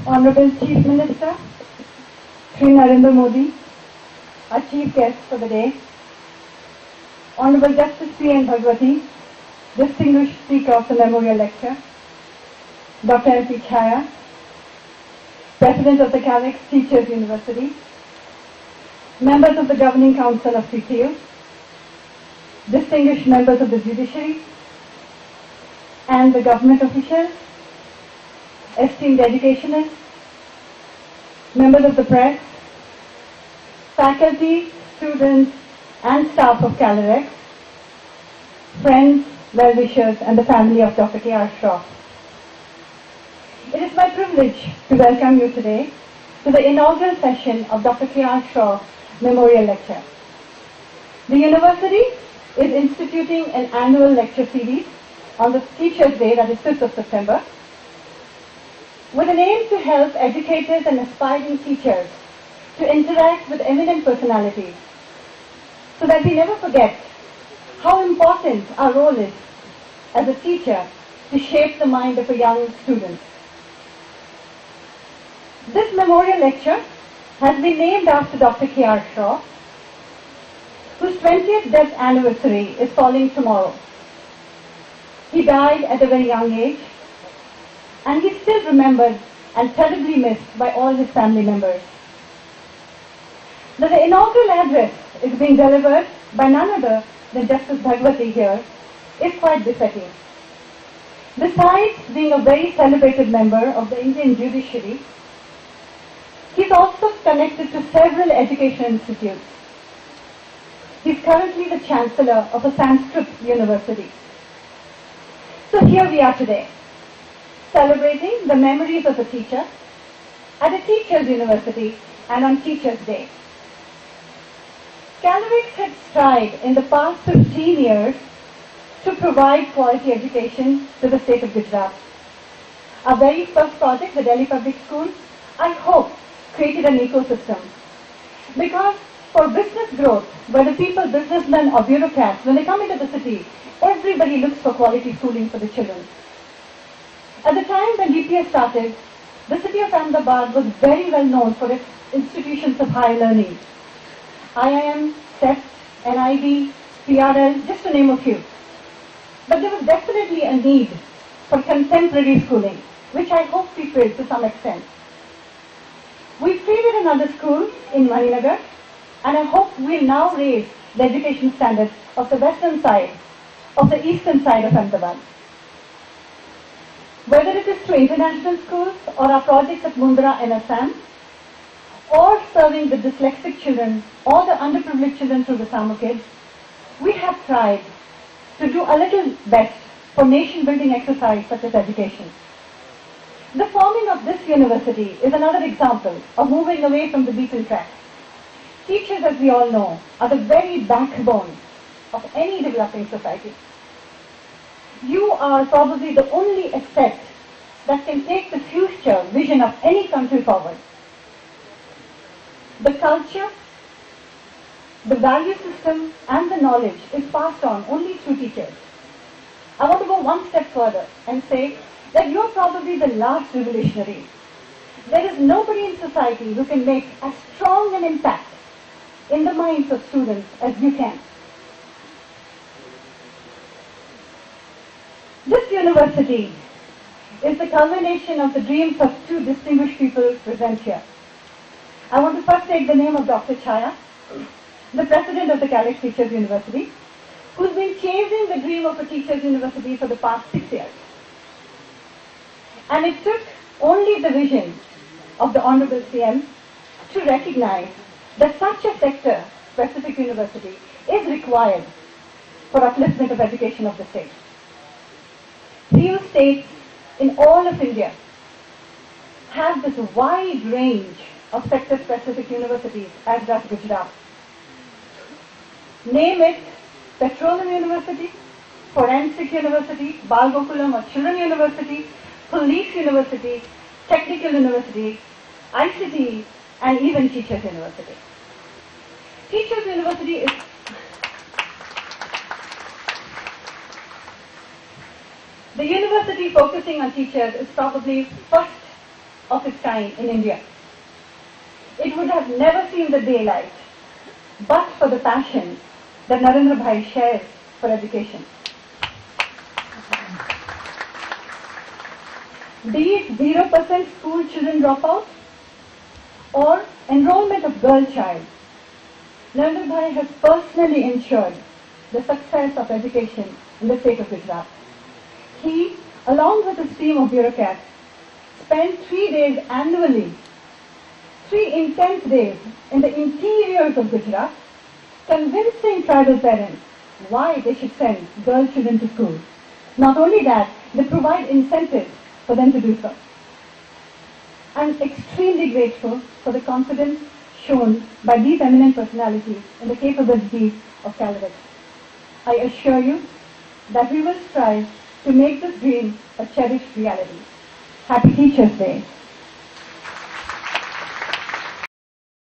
Honorable Chief Minister, Sri Narendra Modi, our chief guest for the day, Honorable Justice P.N. Bhagwati, distinguished speaker of the memorial lecture, Dr. L.P. Chhaya, President of the Calix Teachers University, members of the Governing Council of CTU, distinguished members of the judiciary, and the government officials, esteemed educationists, members of the press, faculty, students, and staff of Calerex, friends, well-wishers, and the family of Dr. K. Shroff. It is my privilege to welcome you today to the inaugural session of Dr. K. Shroff Memorial Lecture. The university is instituting an annual lecture series on the Teachers' Day, that is 5th of September, with an aim to help educators and aspiring teachers to interact with eminent personalities so that we never forget how important our role is as a teacher to shape the mind of a young student. This memorial lecture has been named after Dr. K. Shroff, whose 20th death anniversary is falling tomorrow. He died at a very young age, and he's still remembered and terribly missed by all his family members. The inaugural address is being delivered by none other than Justice Bhagwati here is quite befitting. Besides being a very celebrated member of the Indian judiciary, he's also connected to several education institutes. He's currently the Chancellor of a Sanskrit university. So here we are today, celebrating the memories of a teacher at a Teachers' University and on Teachers' Day. Calerex had tried in the past 15 years to provide quality education to the state of Gujarat. Our very first project, the Delhi Public Schools, I hope created an ecosystem. Because for business growth, whether people, businessmen or bureaucrats, when they come into the city, everybody looks for quality schooling for the children. At the time when DPS started, the city of Ahmedabad was very well known for its institutions of higher learning. IIM, CEPT, NID, PRL, just to name a few. But there was definitely a need for contemporary schooling, which I hope we filled to some extent. We've created another school in Maninagar, and I hope we'll now raise the education standards of the western side, of the eastern side of Ahmedabad. Whether it is through international schools or our projects at Mundra in Assam, or serving the dyslexic children or the underprivileged children through the Summer Kids, we have tried to do a little best for nation-building exercise such as education. The forming of this university is another example of moving away from the beaten track. Teachers, as we all know, are the very backbone of any developing society. You are probably the only aspect that can take the future vision of any country forward. The culture, the value system, and the knowledge is passed on only through teachers. I want to go one step further and say that you are probably the last revolutionary. There is nobody in society who can make as strong an impact in the minds of students as you can. This university is the culmination of the dreams of two distinguished people present here. I want to first take the name of Dr. Chhaya, the president of the Calix Teachers University, who's been chasing the dream of a Teachers University for the past 6 years. And it took only the vision of the Honorable CM to recognize that such a sector-specific university is required for upliftment of education of the state. Few states in all of India have this wide range of sector-specific universities as does Gujarat. Name it Petroleum University, Forensic University, Bal Gokulam or Children University, Police University, Technical University, ICT, and even Teachers University. Teachers University is the university focusing on teachers is probably first of its kind in India. It would have never seen the daylight but for the passion that Narendra Bhai shares for education. Be it 0% school children dropout or enrollment of girl child, Narendra Bhai has personally ensured the success of education in the state of Gujarat. He, along with his team of bureaucrats, spent 3 days annually, 3 intense days in the interiors of Gujarat, convincing tribal parents why they should send girl children to school. Not only that, they provide incentives for them to do so. I'm extremely grateful for the confidence shown by these eminent personalities in the capabilities of Calicut. I assure you that we will strive to make this dream a cherished reality. Happy Teachers' Day.